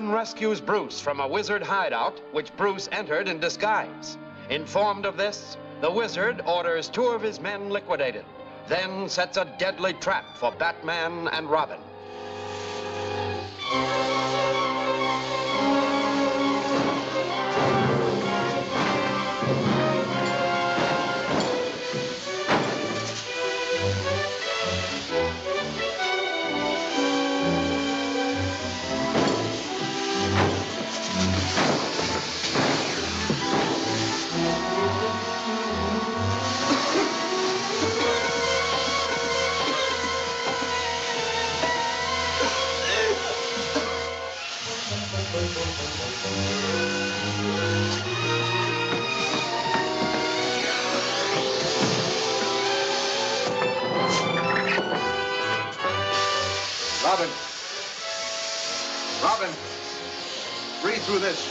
Robin rescues Bruce from a wizard hideout, which Bruce entered in disguise. Informed of this, the wizard orders 2 of his men liquidated, then sets a deadly trap for Batman and Robin. Robin, read through this.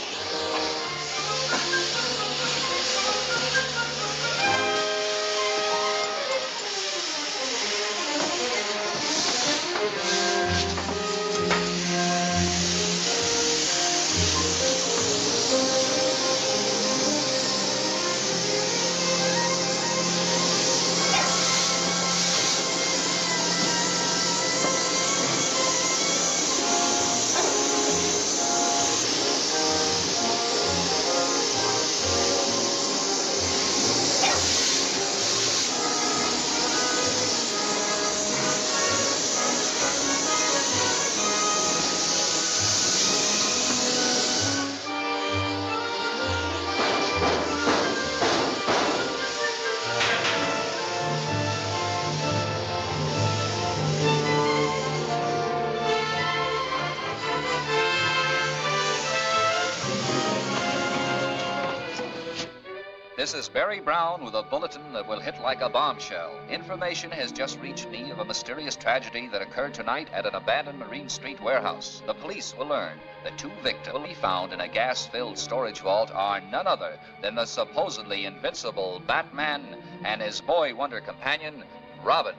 This is Barry Brown with a bulletin that will hit like a bombshell. Information has just reached me of a mysterious tragedy that occurred tonight at an abandoned Marine Street warehouse. The police will learn that 2 victims will be found in a gas-filled storage vault are none other than the supposedly invincible Batman and his boy wonder companion, Robin.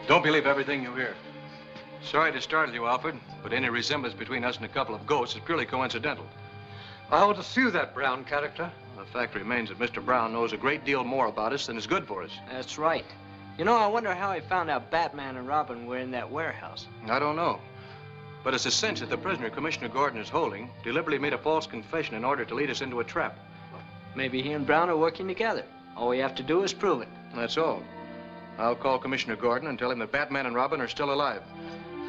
Don't believe everything you hear. Sorry to startle you, Alfred, but any resemblance between us and a couple of ghosts is purely coincidental. I want to sue that Brown character. The fact remains that Mr. Brown knows a great deal more about us than is good for us. That's right. You know, I wonder how he found out Batman and Robin were in that warehouse. I don't know. But it's a cinch that the prisoner Commissioner Gordon is holding deliberately made a false confession in order to lead us into a trap. Maybe he and Brown are working together. All we have to do is prove it. That's all. I'll call Commissioner Gordon and tell him that Batman and Robin are still alive.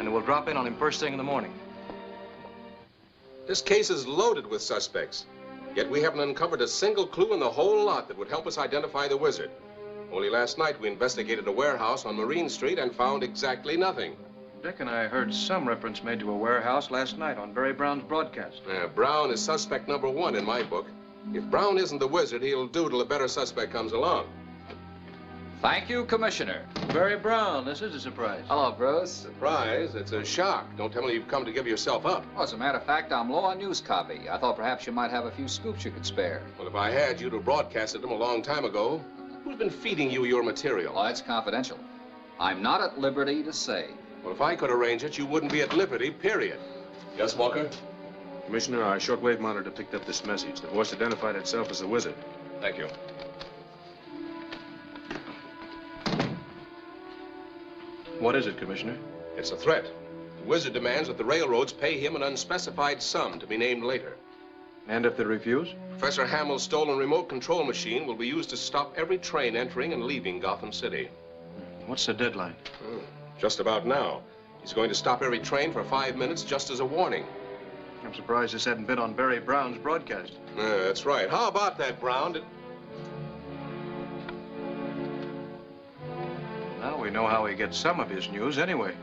And we'll drop in on him first thing in the morning. This case is loaded with suspects, yet we haven't uncovered a single clue in the whole lot that would help us identify the wizard. Only last night we investigated a warehouse on Marine Street and found exactly nothing. Dick and I heard some reference made to a warehouse last night on Barry Brown's broadcast. Brown is suspect number 1 in my book. If Brown isn't the wizard, he'll do till a better suspect comes along. Thank you, Commissioner. Barry Brown, this is a surprise. Hello, Bruce. Surprise? It's a shock. Don't tell me you've come to give yourself up. Well, as a matter of fact, I'm low on news copy. I thought perhaps you might have a few scoops you could spare. Well, if I had, you'd have broadcasted them a long time ago. Who's been feeding you your material? Well, it's confidential. I'm not at liberty to say. Well, if I could arrange it, you wouldn't be at liberty, period. Yes, Walker? Commissioner, our shortwave monitor picked up this message. The voice identified itself as the wizard. Thank you. What is it, Commissioner? It's a threat. The wizard demands that the railroads pay him an unspecified sum to be named later. And if they refuse? Professor Hamill's stolen remote control machine will be used to stop every train entering and leaving Gotham City. What's the deadline? Just about now. He's going to stop every train for 5 minutes just as a warning. I'm surprised this hadn't been on Barry Brown's broadcast. That's right. How about that, Brown? Now we know how he gets some of his news anyway.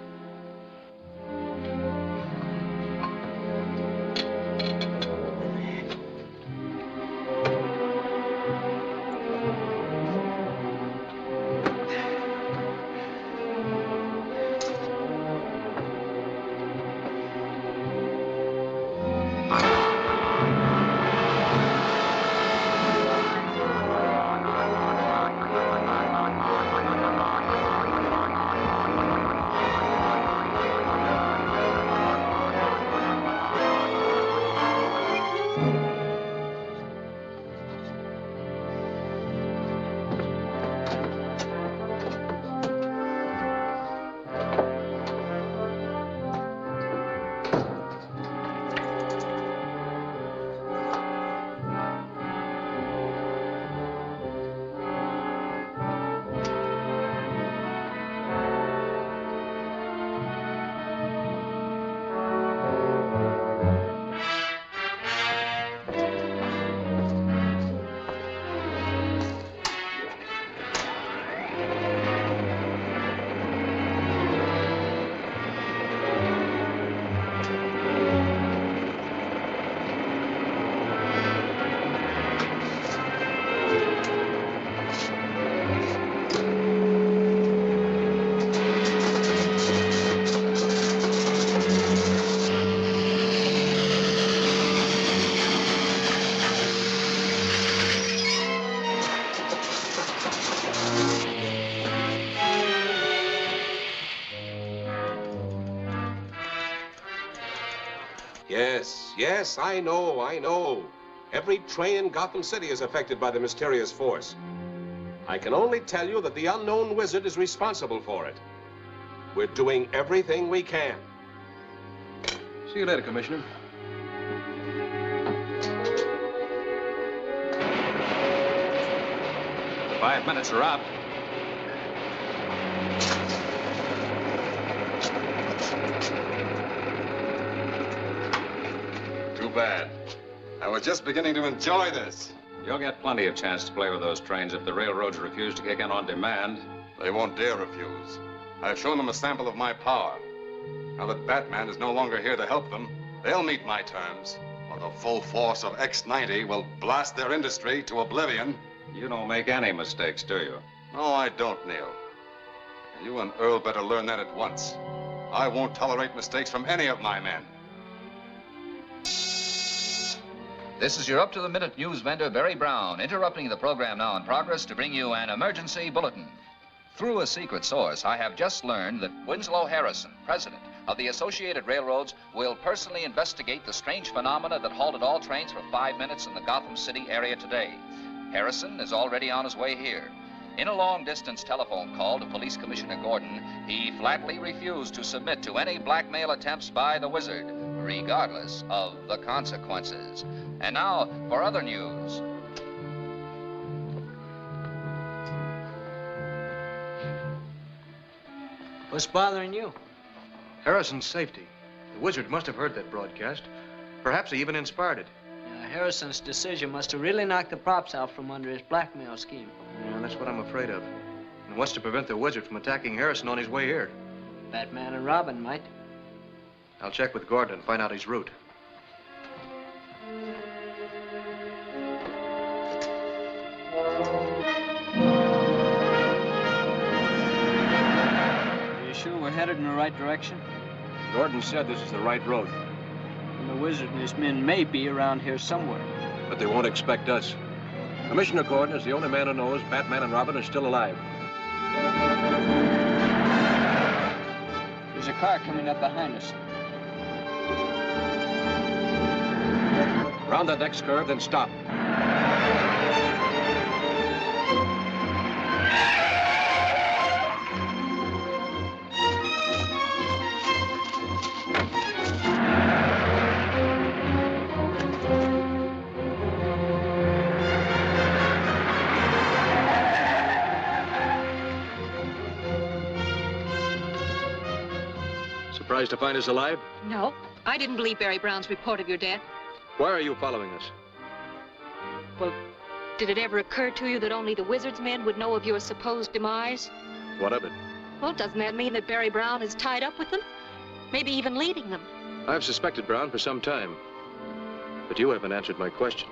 Yes, I know. Every train in Gotham City is affected by the mysterious force. I can only tell you that the unknown wizard is responsible for it. We're doing everything we can. See you later, Commissioner. The 5 minutes are up. Too bad. I was just beginning to enjoy this. You'll get plenty of chance to play with those trains if the railroads refuse to kick in on demand. They won't dare refuse. I've shown them a sample of my power. Now that Batman is no longer here to help them, they'll meet my terms, or the full force of X-90 will blast their industry to oblivion. You don't make any mistakes, do you? No, I don't, Neil. You and Earl better learn that at once. I won't tolerate mistakes from any of my men. This is your up-to-the-minute news vendor, Barry Brown, interrupting the program now in progress to bring you an emergency bulletin. Through a secret source, I have just learned that Winslow Harrison, president of the Associated Railroads, will personally investigate the strange phenomena that halted all trains for 5 minutes in the Gotham City area today. Harrison is already on his way here. In a long-distance telephone call to Police Commissioner Gordon, he flatly refused to submit to any blackmail attempts by the wizard, regardless of the consequences. And now for other news. What's bothering you? Harrison's safety. The wizard must have heard that broadcast. Perhaps he even inspired it. Harrison's decision must have really knocked the props out from under his blackmail scheme. Yeah, that's what I'm afraid of. And what's to prevent the wizard from attacking Harrison on his way here? Batman and Robin might. I'll check with Gordon and find out his route. Are you sure we're headed in the right direction? Gordon said this is the right road. And the wizard and his men may be around here somewhere. But they won't expect us. Commissioner Gordon is the only man who knows Batman and Robin are still alive. There's a car coming up behind us. Round that next curve, then stop. Surprised to find us alive? No, I didn't believe Barry Brown's report of your death. Why are you following us? Well, did it ever occur to you that only the wizard's men would know of your supposed demise? What of it? Well, doesn't that mean that Barry Brown is tied up with them? Maybe even leading them? I've suspected Brown for some time. But you haven't answered my question.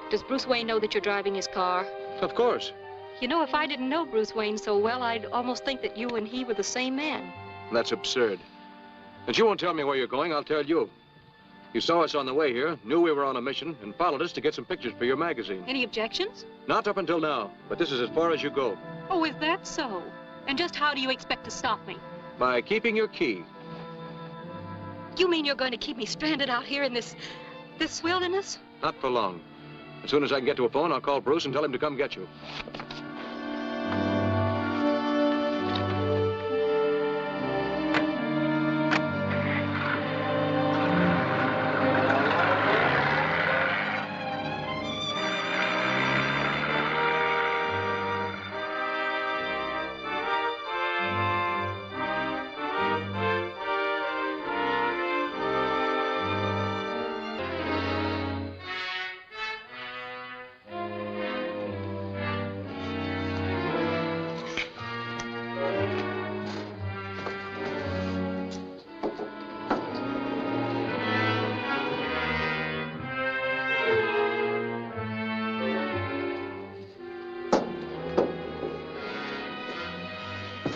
Does Bruce Wayne know that you're driving his car? Of course. You know, if I didn't know Bruce Wayne so well, I'd almost think that you and he were the same man. That's absurd. And you won't tell me where you're going, I'll tell you. You saw us on the way here, knew we were on a mission, and followed us to get some pictures for your magazine. Any objections? Not up until now, but this is as far as you go. Oh, is that so? And just how do you expect to stop me? By keeping your key. You mean you're going to keep me stranded out here in this wilderness? Not for long. As soon as I can get to a phone, I'll call Bruce and tell him to come get you.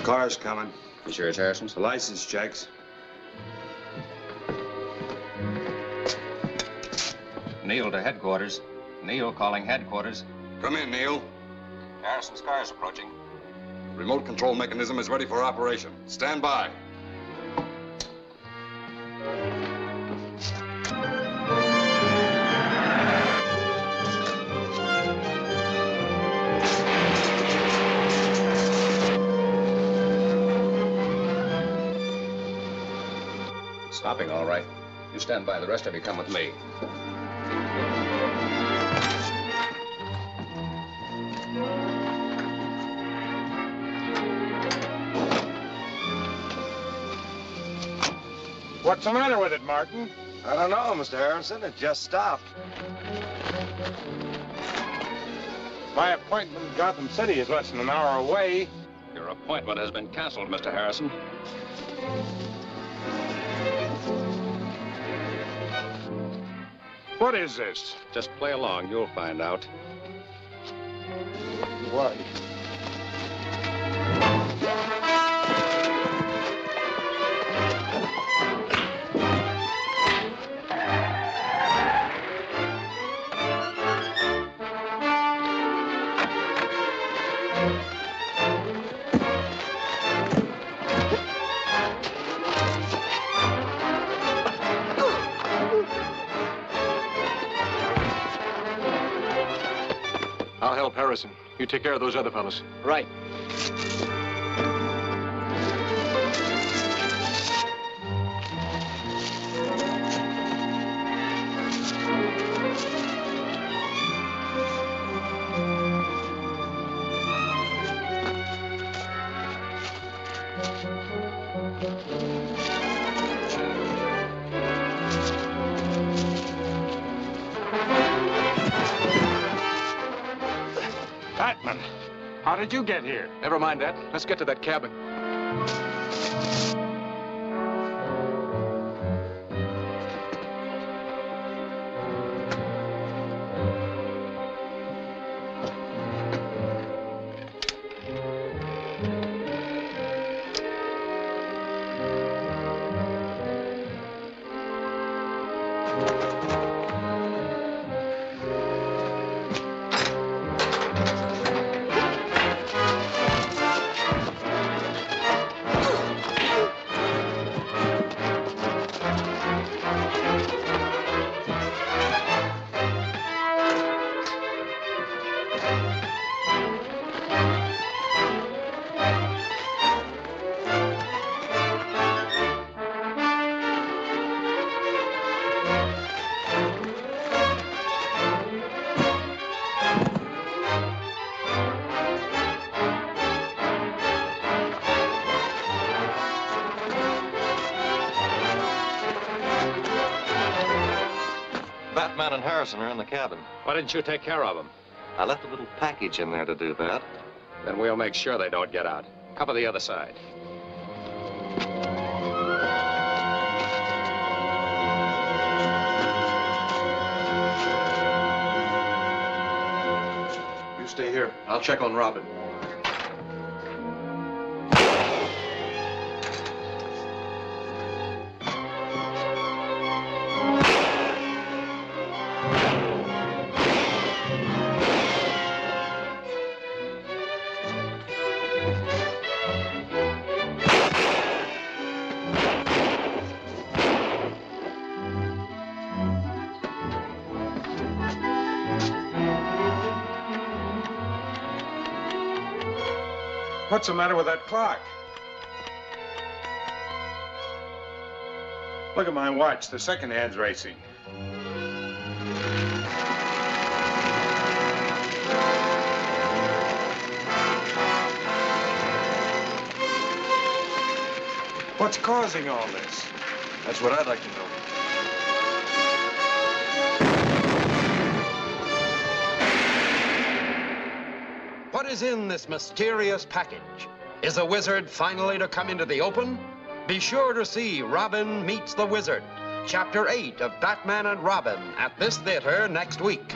Car's coming. You sure it's Harrison's? The license checks. Neil to headquarters. Neil calling headquarters. Come in, Neil. Harrison's car is approaching. Remote control mechanism is ready for operation. Stand by. Stopping, all right. You stand by. The rest of you come with me. What's the matter with it, Martin? I don't know, Mr. Harrison. It just stopped. My appointment in Gotham City is less than an hour away. Your appointment has been canceled, Mr. Harrison. What is this? Just play along. You'll find out. What? I'll help Harrison. You take care of those other fellas. Right. Batman, how did you get here? Never mind that. Let's get to that cabin. Batman and Harrison are in the cabin. Why didn't you take care of them? I left a little package in there to do that. Then we'll make sure they don't get out. Cover the other side. You stay here. I'll check on Robin. What's the matter with that clock? Look at my watch. The second hand's racing. What's causing all this? That's what I'd like to know. What is in this mysterious package? Is the wizard finally to come into the open? Be sure to see Robin Meets the Wizard, Chapter 8 of Batman and Robin at this theater next week.